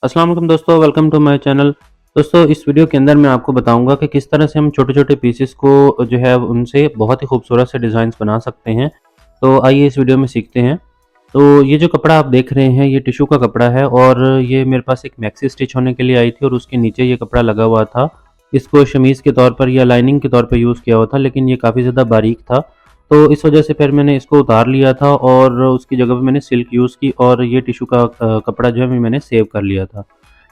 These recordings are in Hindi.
अस्सलाम वालेकुम दोस्तों, वेलकम टू माय चैनल। दोस्तों, इस वीडियो के अंदर मैं आपको बताऊंगा कि किस तरह से हम छोटे-छोटे पीसेस को जो है उनसे बहुत ही खूबसूरत से डिज़ाइंस बना सकते हैं। तो आइए इस वीडियो में सीखते हैं। तो ये जो कपड़ा आप देख रहे हैं, ये टिश्यू का कपड़ा है और ये मेरे पास एक मैक्सी स्टिच होने के लिए आई थी और उसके नीचे ये कपड़ा लगा हुआ था। इसको शमीज़ के तौर पर या लाइनिंग के तौर पे यूज़ किया हुआ था, लेकिन ये काफ़ी ज़्यादा बारीक था। तो इस वजह से फिर मैंने इसको उतार लिया था और उसकी जगह पे मैंने सिल्क यूज़ की और ये टिश्यू का कपड़ा जो है मैंने सेव कर लिया था।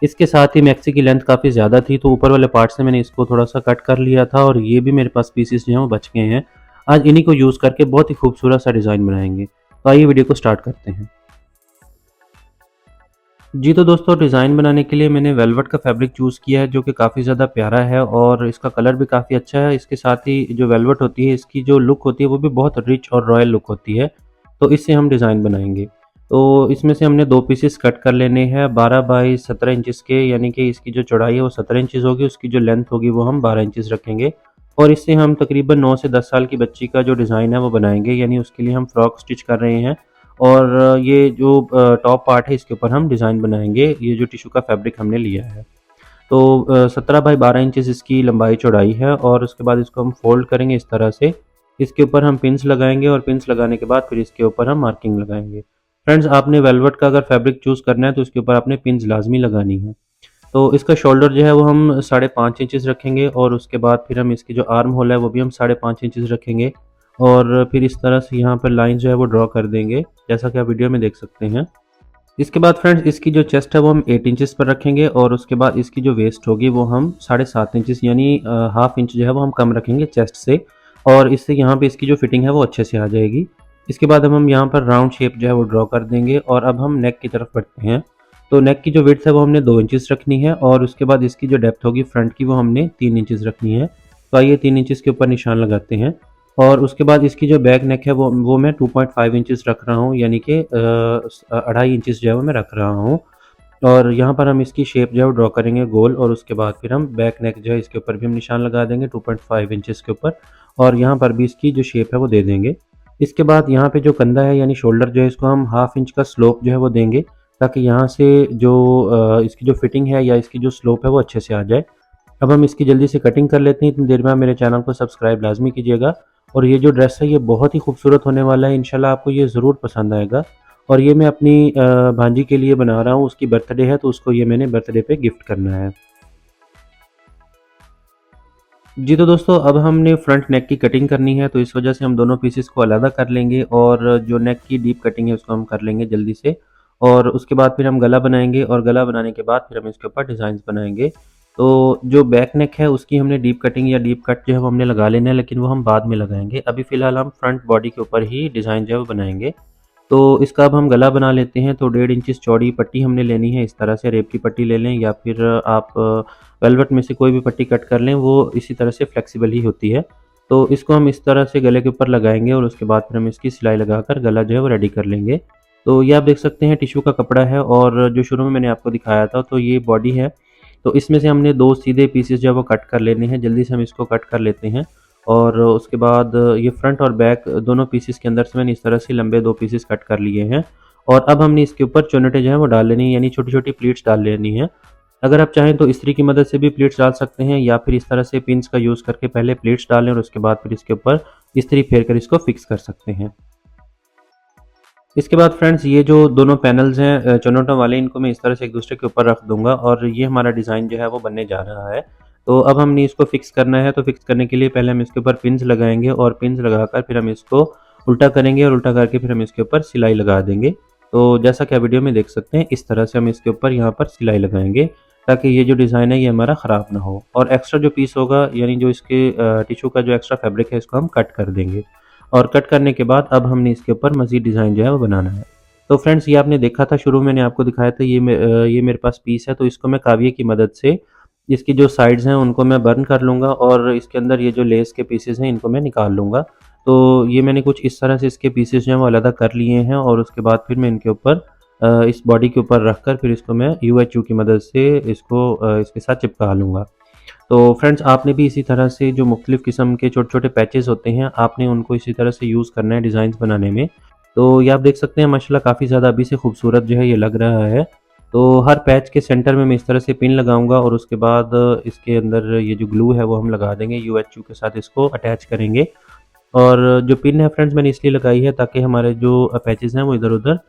इसके साथ ही मैक्सी की लेंथ काफ़ी ज़्यादा थी, तो ऊपर वाले पार्ट से मैंने इसको थोड़ा-सा कट कर लिया था और ये भी मेरे पास पीसेस जो हैं वो बच गए हैं। आज इन्हीं को यूज़ करके बहुत ही खूबसूरत सा डिज़ाइन बनाएँगे। तो आइए वीडियो को स्टार्ट करते हैं। जी, तो दोस्तों, डिज़ाइन बनाने के लिए मैंने वेलवेट का फैब्रिक चूज़ किया है, जो कि काफ़ी ज़्यादा प्यारा है और इसका कलर भी काफ़ी अच्छा है। इसके साथ ही जो वेलवेट होती है, इसकी जो लुक होती है वो भी बहुत रिच और रॉयल लुक होती है। तो इससे हम डिज़ाइन बनाएँगे। तो इसमें से हमने 2 पीसेस कट कर लेने हैं 12 बाई 17 इंचेस के, यानी कि इसकी जो चौड़ाई है वो 17 इंचेस होगी, उसकी जो लेंथ होगी वो हम 12 इंचेस रखेंगे। और इससे हम तकरीबन 9 से 10 साल की बच्ची का जो डिज़ाइन है वो बनाएँगे, यानी उसके लिए हम फ्रॉक स्टिच कर रहे हैं। और ये जो टॉप पार्ट है इसके ऊपर हम डिज़ाइन बनाएँगे, ये जो टिश्यू का फैब्रिक हमने लिया है। तो 17 बाई 12 इंचेस इसकी लंबाई चौड़ाई है और उसके बाद इसको हम फ़ोल्ड करेंगे इस तरह से। इसके ऊपर हम पिन्स लगाएँगे और पिन्स लगाने के बाद फिर इसके ऊपर हम मार्किंग लगाएँगे। फ्रेंड्स, आपने वेलवेट का अगर फैब्रिक चूज़ करना है तो इसके ऊपर आपने पिन्स लाज़मी लगानी है। तो इसका शोल्डर जो है वो हम 5.5 इंचेस रखेंगे और उसके बाद फिर हम इसकी जो आर्म होल है वो भी हम 5.5 इंचेस रखेंगे और फिर इस तरह से यहाँ पर लाइन जो है वो ड्रॉ कर देंगे, जैसा कि आप वीडियो में देख सकते हैं। इसके बाद फ्रेंड्स, इसकी जो चेस्ट है वो हम 8 इंचेस पर रखेंगे और उसके बाद इसकी जो वेस्ट होगी वो हम 7.5 इंचेस, यानी हाफ इंच जो है वो हम कम रखेंगे चेस्ट से और इससे यहाँ पे इसकी जो फिटिंग है वो अच्छे से आ जाएगी। इसके बाद अब हम यहाँ पर राउंड शेप जो है वो ड्रॉ कर देंगे और अब हम नेक की तरफ बढ़ते हैं। तो नेक की जो विड्थ है वो हमने 2 इंचेस रखनी है और उसके बाद इसकी जो डेप्थ होगी फ्रंट की वो हमने 3 इंचेस रखनी है। तो आइए 3 इंचेस के ऊपर निशान लगाते हैं और उसके बाद इसकी जो बैक नेक है वो मैं 2.5 इंचेस रख रहा हूँ, यानी कि 2.5 इंचेस जो है वो मैं रख रहा हूँ। और यहाँ पर हम इसकी शेप जो है वो ड्रॉ करेंगे गोल और उसके बाद फिर हम बैक नेक जो है इसके ऊपर भी हम निशान लगा देंगे 2.5 इंचेस के ऊपर और यहाँ पर भी इसकी जो शेप है वो दे देंगे। इसके बाद यहाँ पे जो कंधा है यानी शोल्डर जो है इसको हम हाफ इंच का स्लोप जो है वो देंगे, ताकि यहाँ से जो इसकी जो फिटिंग है या इसकी जो स्लोप है वो अच्छे से आ जाए। अब हम इसकी जल्दी से कटिंग कर लेते हैं। इतनी देर में आप मेरे चैनल को सब्सक्राइब लाज़मी कीजिएगा और ये जो ड्रेस है ये बहुत ही खूबसूरत होने वाला है। इंशाल्लाह आपको ये ज़रूर पसंद आएगा और ये मैं अपनी भांजी के लिए बना रहा हूँ, उसकी बर्थडे है तो उसको ये मैंने बर्थडे पे गिफ्ट करना है। जी, तो दोस्तों, अब हमने फ्रंट नेक की कटिंग करनी है, तो इस वजह से हम दोनों पीसेस को अलग कर लेंगे और जो नेक की डीप कटिंग है उसको हम कर लेंगे जल्दी से और उसके बाद फिर हम गला बनाएँगे और गला बनाने के बाद फिर हम इसके ऊपर डिज़ाइंस बनाएँगे। तो जो बैक नेक है उसकी हमने डीप कटिंग या डीप कट जो है वो हमने लगा लेना है, लेकिन वो हम बाद में लगाएँगे। अभी फ़िलहाल हम फ्रंट बॉडी के ऊपर ही डिज़ाइन जो है वो बनाएँगे। तो इसका अब हम गला बना लेते हैं। तो 1.5 इंचेस चौड़ी पट्टी हमने लेनी है, इस तरह से रेप की पट्टी ले लें या फिर आप वेलवेट में से कोई भी पट्टी कट कर लें, वो इसी तरह से फ्लेक्सिबल ही होती है। तो इसको हम इस तरह से गले के ऊपर लगाएँगे और उसके बाद फिर हम इसकी सिलाई लगाकर गला जो है वो रेडी कर लेंगे। तो ये आप देख सकते हैं टिश्यू का कपड़ा है और जो शुरू में मैंने आपको दिखाया था तो ये बॉडी है। तो इसमें से हमने 2 सीधे पीसेस जो है वो कट कर लेने हैं, जल्दी से हम इसको कट कर लेते हैं। और उसके बाद ये फ्रंट और बैक दोनों पीसेस के अंदर से मैंने इस तरह से लंबे 2 पीसेस कट कर लिए हैं और अब हमने इसके ऊपर चुन्नटें जो हैं वो डाल लेनी है, यानी छोटी-छोटी प्लीट्स डाल लेनी है। अगर आप चाहें तो इस्त्री की मदद से भी प्लीट्स डाल सकते हैं या फिर इस तरह से पिन्स का यूज़ करके पहले प्लीट्स डालें और उसके बाद फिर इसके ऊपर इस्त्री फेर कर इसको फिक्स कर सकते हैं। इसके बाद फ्रेंड्स, ये जो दोनों पैनल्स हैं चुन्नटों वाले, इनको मैं इस तरह से एक दूसरे के ऊपर रख दूँगा और ये हमारा डिज़ाइन जो है वो बनने जा रहा है। तो अब हमने इसको फिक्स करना है, तो फिक्स करने के लिए पहले हम इसके ऊपर पिन्स लगाएँगे और पिन्स लगाकर फिर हम इसको उल्टा करेंगे और उल्टा करके फिर हम इसके ऊपर सिलाई लगा देंगे। तो जैसा कि आप वीडियो में देख सकते हैं, इस तरह से हम इसके ऊपर यहाँ पर सिलाई लगाएँगे, ताकि ये जो डिज़ाइन है ये हमारा ख़राब ना हो और एक्स्ट्रा जो पीस होगा, यानी जो इसके टिश्यू का जो एक्स्ट्रा फैब्रिक है इसको हम कट कर देंगे। और कट करने के बाद अब हमने इसके ऊपर मज़ीद डिज़ाइन जो है वो बनाना है। तो फ्रेंड्स, ये आपने देखा था शुरू में मैंने आपको दिखाया था, ये मेरे पास पीस है, तो इसको मैं काविये की मदद से इसकी जो साइड्स हैं उनको मैं बर्न कर लूँगा और इसके अंदर ये जो लेस के पीसेस हैं इनको मैं निकाल लूँगा। तो ये मैंने कुछ इस तरह से इसके पीसेस जो हैं वो अलग कर लिए हैं और उसके बाद फिर मैं इनके ऊपर इस बॉडी के ऊपर रख कर फिर इसको मैं यूएचयू की मदद से इसको इसके साथ चिपका लूँगा। तो फ्रेंड्स, आपने भी इसी तरह से जो मुख्तलिफ़ किस्म के छोटे-छोटे पैचेज़ होते हैं, आपने उनको इसी तरह से यूज़ करना है डिज़ाइंस बनाने में। तो ये आप देख सकते हैं माशाल्लाह काफ़ी ज़्यादा अभी से खूबसूरत जो है ये लग रहा है। तो हर पैच के सेंटर में मैं इस तरह से पिन लगाऊंगा और उसके बाद इसके अंदर ये जो ग्लू है वो हम लगा देंगे, यूएचयू के साथ इसको अटैच करेंगे। और जो पिन है फ्रेंड्स मैंने इसलिए लगाई है ताकि हमारे जो पैचेस हैं वो इधर उधर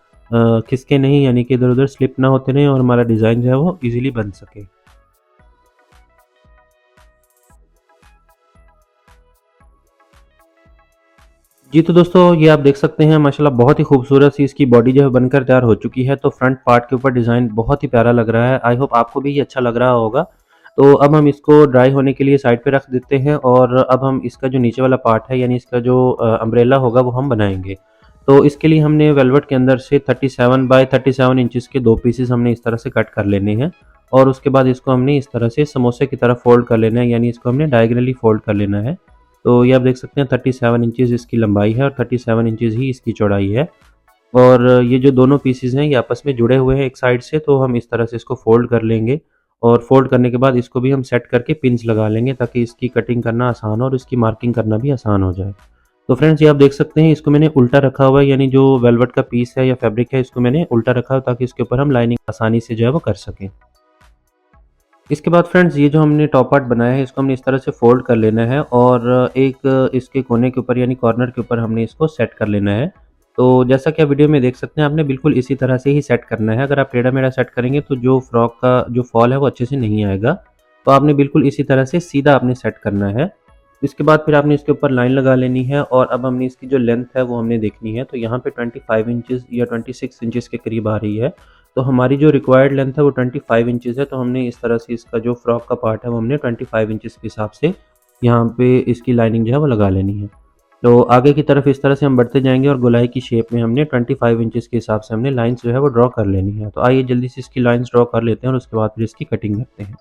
खिसके नहीं, यानी कि इधर उधर स्लिप ना होते रहें और हमारा डिज़ाइन जो है वो इजीली बन सके। जी, तो दोस्तों ये आप देख सकते हैं माशाल्लाह बहुत ही खूबसूरत सी इसकी बॉडी जो है बनकर तैयार हो चुकी है। तो फ्रंट पार्ट के ऊपर डिज़ाइन बहुत ही प्यारा लग रहा है। आई होप आपको भी ये अच्छा लग रहा होगा। तो अब हम इसको ड्राई होने के लिए साइड पे रख देते हैं और अब हम इसका जो नीचे वाला पार्ट है यानी इसका जो अम्ब्रेला होगा वो हम बनाएँगे। तो इसके लिए हमने वेलवेट के अंदर से 37 बाय 37 इंचेस के 2 पीसेस हमने इस तरह से कट कर लेने हैं और उसके बाद इसको हमने इस तरह से समोसे की तरह फ़ोल्ड कर लेना है, यानी इसको हमने डायगोनली फ़ोल्ड कर लेना है। तो ये आप देख सकते हैं 37 इंचेस इसकी लंबाई है और 37 इंचेस ही इसकी चौड़ाई है। और ये जो दोनों पीसेस हैं ये आपस में जुड़े हुए हैं एक साइड से, तो हम इस तरह से इसको फ़ोल्ड कर लेंगे और फ़ोल्ड करने के बाद इसको भी हम सेट करके पिन्स लगा लेंगे ताकि इसकी कटिंग करना आसान हो और इसकी मार्किंग करना भी आसान हो जाए। तो फ्रेंड्स ये आप देख सकते हैं इसको मैंने उल्टा रखा हुआ है, यानी जो वेलवेट का पीस है या फैब्रिक है इसको मैंने उल्टा रखा है ताकि इसके ऊपर हम लाइनिंग आसानी से जो है वो कर सकें। इसके बाद फ्रेंड्स ये जो हमने टॉप पार्ट बनाया है इसको हमने इस तरह से फ़ोल्ड कर लेना है और एक इसके कोने के ऊपर यानी कॉर्नर के ऊपर हमने इसको सेट कर लेना है। तो जैसा कि आप वीडियो में देख सकते हैं आपने बिल्कुल इसी तरह से ही सेट करना है। अगर आप टेढ़ा-मेढ़ा सेट करेंगे तो जो फ्रॉक का जो फॉल है वो अच्छे से नहीं आएगा। तो आपने बिल्कुल इसी तरह से सीधा आपने सेट करना है। इसके बाद फिर आपने इसके ऊपर लाइन लगा लेनी है और अब हमने इसकी जो लेंथ है वो हमने देखनी है। तो यहाँ पे 25 इंचेस या 26 इंचेस के करीब आ रही है। तो हमारी जो रिक्वायर्ड लेंथ है वो 25 इंचेस है, तो हमने इस तरह से इसका जो फ्रॉक का पार्ट है वो हमने 25 इंचेस के हिसाब से यहाँ पे इसकी लाइनिंग जो है वो लगा लेनी है। तो आगे की तरफ इस तरह से हम बढ़ते जाएँगे और गोलाई की शेप में हमने 25 इंचेस के हिसाब से हमने लाइन्स जो है वो ड्रॉ कर लेनी है। तो आइए जल्दी से इसकी लाइन्स ड्रॉ कर लेते हैं और उसके बाद फिर इसकी कटिंग करते हैं।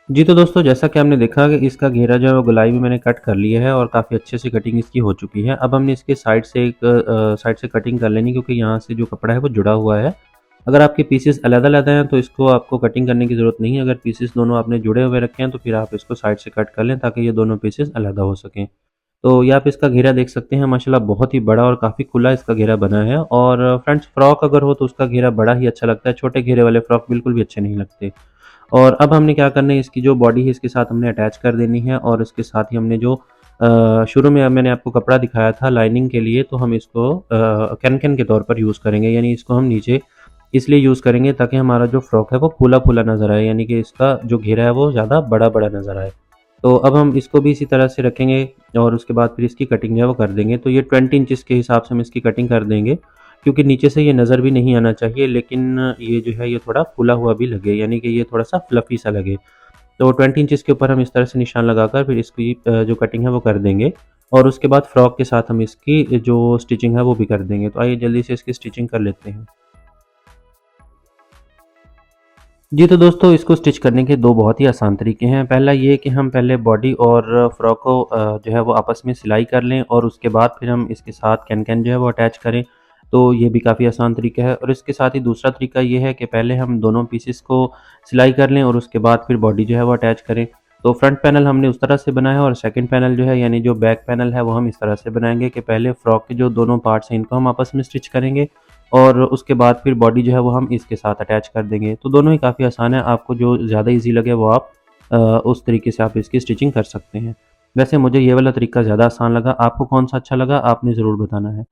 जी, तो दोस्तों जैसा कि आपने देखा कि इसका घेरा जो है वो गोलाई में मैंने कट कर लिया है और काफ़ी अच्छे से कटिंग इसकी हो चुकी है। अब हमने इसके साइड से एक साइड से कटिंग कर लेनी, क्योंकि यहाँ से जो कपड़ा है वो जुड़ा हुआ है। अगर आपके पीसेस अलग-अलग हैं तो इसको आपको कटिंग करने की ज़रूरत नहीं है। अगर पीसेस दोनों आपने जुड़े हुए रखे हैं तो फिर आप इसको साइड से कट कर लें ताकि ये दोनों पीसेस अलग हो सकें। तो ये आप इसका घेरा देख सकते हैं माशाल्लाह बहुत ही बड़ा और काफ़ी खुला इसका घेरा बना है। और फ्रेंड्स फ्रॉक अगर हो तो उसका घेरा बड़ा ही अच्छा लगता है, छोटे घेरे वाले फ्रॉक बिल्कुल भी अच्छे नहीं लगते। और अब हमने क्या करना है, इसकी जो बॉडी है इसके साथ हमने अटैच कर देनी है और इसके साथ ही हमने जो शुरू में मैंने आपको कपड़ा दिखाया था लाइनिंग के लिए, तो हम इसको कैन-कैन के तौर पर यूज़ करेंगे, यानी इसको हम नीचे इसलिए यूज़ करेंगे ताकि हमारा जो फ्रॉक है वो फूला-फूला नज़र आए, यानी कि इसका जो घेरा है वो ज़्यादा बड़ा-बड़ा नज़र आए। तो अब हम इसको भी इसी तरह से रखेंगे और उसके बाद फिर इसकी कटिंग जो है वो कर देंगे। तो ये 20 इंचेस के हिसाब से हम इसकी कटिंग कर देंगे, क्योंकि नीचे से ये नज़र भी नहीं आना चाहिए, लेकिन ये जो है ये थोड़ा फूला हुआ भी लगे, यानी कि ये थोड़ा-सा फ्लफ़ी सा लगे। तो 20 इंचेस के ऊपर हम इस तरह से निशान लगाकर फिर इसकी जो कटिंग है वो कर देंगे और उसके बाद फ्रॉक के साथ हम इसकी जो स्टिचिंग है वो भी कर देंगे। तो आइए जल्दी से इसकी स्टिचिंग कर लेते हैं। जी, तो दोस्तों इसको स्टिच करने के 2 बहुत ही आसान तरीके हैं। पहला ये कि हम पहले बॉडी और फ्रॉक को जो है वो आपस में सिलाई कर लें और उसके बाद फिर हम इसके साथ कैन-कैन जो है वो अटैच करें। तो ये भी काफ़ी आसान तरीका है और इसके साथ ही दूसरा तरीका ये है कि पहले हम दोनों पीसेस को सिलाई कर लें और उसके बाद फिर बॉडी जो है वो अटैच करें। तो फ्रंट पैनल हमने उस तरह से बनाया है और सेकंड पैनल जो है यानी जो बैक पैनल है वो हम इस तरह से बनाएँगे कि पहले फ्रॉक के जो दोनों पार्ट्स हैं इनको हम आपस में स्टिच करेंगे और उसके बाद फिर बॉडी जो है वो हम इसके साथ अटैच कर देंगे। तो दोनों ही काफ़ी आसान है, आपको जो ज़्यादा ईज़ी लगे वो आप उस तरीके से आप इसकी स्टिचिंग कर सकते हैं। वैसे मुझे ये वाला तरीका ज़्यादा आसान लगा, आपको कौन-सा अच्छा लगा आपने ज़रूर बताना है।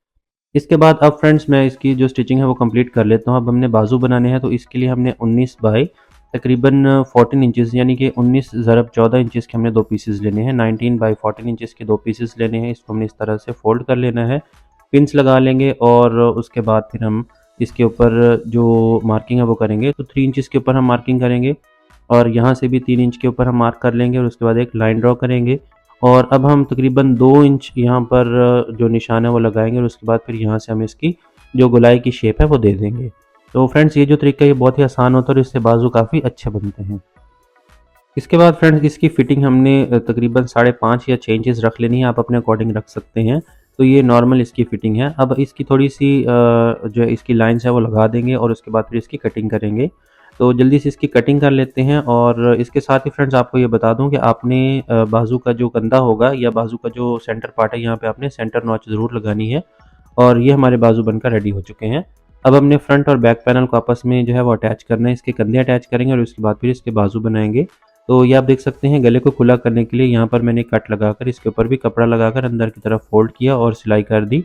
इसके बाद अब फ्रेंड्स मैं इसकी जो स्टिचिंग है वो कंप्लीट कर लेता हूँ। अब हमने बाजू बनाने हैं, तो इसके लिए हमने 19 बाई तकरीबन 14 इंचेस यानी कि 19 ज़रब 14 इंचेस के हमने 2 पीसेस लेने हैं। 19 बाई 14 इंचेस के 2 पीसेस लेने हैं। इसको हमने इस तरह से फ़ोल्ड कर लेना है, पिन्स लगा लेंगे और उसके बाद फिर हम इसके ऊपर जो मार्किंग है वो करेंगे। तो 3 इंचेस के ऊपर हम मार्किंग करेंगे और यहाँ से भी 3 इंच के ऊपर हम मार्क कर लेंगे और उसके बाद एक लाइन ड्रॉ करेंगे और अब हम तकरीबन 2 इंच यहाँ पर जो निशान है वो लगाएँगे और उसके बाद फिर यहाँ से हम इसकी जो गोलाई की शेप है वो दे देंगे। तो फ्रेंड्स ये जो तरीका है ये बहुत ही आसान होता है और इससे बाजू काफ़ी अच्छे बनते हैं। इसके बाद फ्रेंड्स इसकी फ़िटिंग हमने तकरीबन 5.5 या 6 इंचेस रख लेनी है, आप अपने अकॉर्डिंग रख सकते हैं। तो ये नॉर्मल इसकी फ़िटिंग है। अब इसकी थोड़ी-सी जो है इसकी लाइन्स है वो लगा देंगे और उसके बाद फिर इसकी कटिंग करेंगे। तो जल्दी से इसकी कटिंग कर लेते हैं। और इसके साथ ही फ्रेंड्स आपको ये बता दूं कि आपने बाजू का जो कंधा होगा या बाजू का जो सेंटर पार्ट है, यहाँ पे आपने सेंटर नॉच ज़रूर लगानी है। और ये हमारे बाजू बनकर रेडी हो चुके हैं। अब हमने फ्रंट और बैक पैनल को आपस में जो है वो अटैच करना है। इसके कंधे अटैच करेंगे और उसके बाद फिर इसके बाजू बनाएंगे। तो ये आप देख सकते हैं, गले को खुला करने के लिए यहाँ पर मैंने कट लगाकर इसके ऊपर भी कपड़ा लगाकर अंदर की तरफ फोल्ड किया और सिलाई कर दी।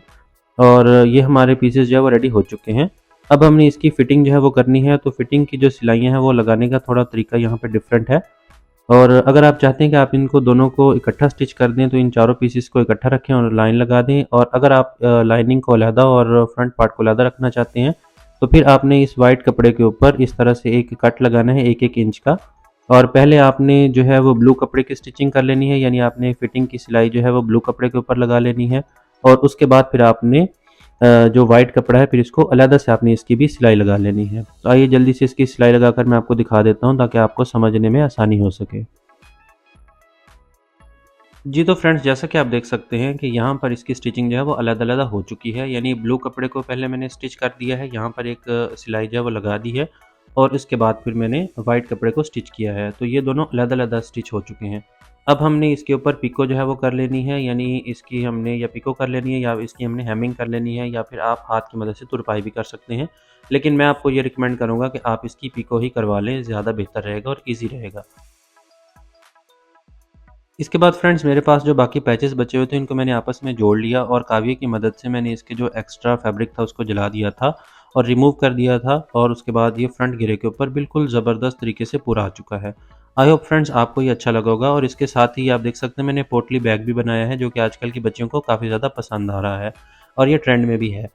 और ये हमारे पीसेस जो है वो रेडी हो चुके हैं। अब हमने इसकी फिटिंग जो है वो करनी है। तो फिटिंग की जो सिलाइयाँ हैं वो लगाने का थोड़ा तरीका यहाँ पे डिफरेंट है। और अगर आप चाहते हैं कि आप इनको दोनों को इकट्ठा स्टिच कर दें, तो इन चारों पीसेस को इकट्ठा रखें और लाइन लगा दें। और अगर आप लाइनिंग को अलहदा और फ्रंट पार्ट को अलहदा रखना चाहते हैं, तो फिर आपने इस वाइट कपड़े के ऊपर इस तरह से एक कट लगाना है 1-1 इंच का। और पहले आपने जो है वो ब्लू कपड़े की स्टिचिंग कर लेनी है, यानी आपने फिटिंग की सिलाई जो है वो ब्लू कपड़े के ऊपर लगा लेनी है। और उसके बाद फिर आपने जो वाइट कपड़ा है फिर इसको अलहदा से आपने इसकी भी सिलाई लगा लेनी है। तो आइए जल्दी से इसकी सिलाई लगाकर मैं आपको दिखा देता हूँ, ताकि आपको समझने में आसानी हो सके। जी, तो फ्रेंड्स जैसा कि आप देख सकते हैं कि यहाँ पर इसकी स्टिचिंग जो है वो अलग-अलग हो चुकी है। यानी ब्लू कपड़े को पहले मैंने स्टिच कर दिया है, यहाँ पर एक सिलाई जो है वो लगा दी है। और इसके बाद फिर मैंने वाइट कपड़े को स्टिच किया है। तो ये दोनों अलग-अलग स्टिच हो चुके हैं। अब हमने इसके ऊपर पिको जो है वो कर लेनी है, यानी इसकी हमने या पिको कर लेनी है या इसकी हमने हेमिंग कर लेनी है, या फिर आप हाथ की मदद से तुरपाई भी कर सकते हैं। लेकिन मैं आपको ये रिकमेंड करूँगा कि आप इसकी पिको ही करवा लें, ज़्यादा बेहतर रहेगा और ईज़ी रहेगा। इसके बाद फ्रेंड्स मेरे पास जो बाकी पैचेस बचे हुए थे, इनको मैंने आपस में जोड़ लिया और काविये की मदद से मैंने इसके जो एक्स्ट्रा फैब्रिक था उसको जला दिया था और रिमूव कर दिया था। और उसके बाद ये फ्रंट घेरे के ऊपर बिल्कुल ज़बरदस्त तरीके से पूरा आ चुका है। आई होप फ्रेंड्स आपको ये अच्छा लगा होगा। और इसके साथ ही आप देख सकते हैं मैंने पोटली बैग भी बनाया है, जो कि आजकल की बच्चियों को काफ़ी ज़्यादा पसंद आ रहा है और ये ट्रेंड में भी है।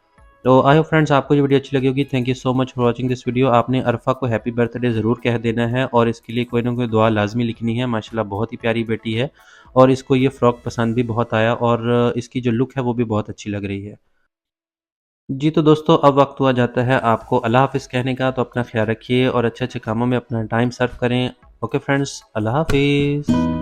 तो आई होप फ्रेंड्स आपको ये वीडियो अच्छी लगी होगी। Thank you so much for watching this video. आपने अरफा को हैप्पी बर्थडे ज़रूर कह देना है और इसके लिए कोई ना कोई दुआ लाजमी लिखनी है। माशाल्लाह बहुत ही प्यारी बेटी है और इसको ये फ़्रॉक पसंद भी बहुत आया और इसकी जो लुक है वो भी बहुत अच्छी लग रही है। जी, तो दोस्तों अब वक्त हुआ जाता है आपको अल्लाह हाफ़िज़ कहने का। तो अपना ख्याल रखिए और अच्छे अच्छे कामों में अपना टाइम सर्व करें। ओके फ्रेंड्स, अल्लाह हाफ़िज़।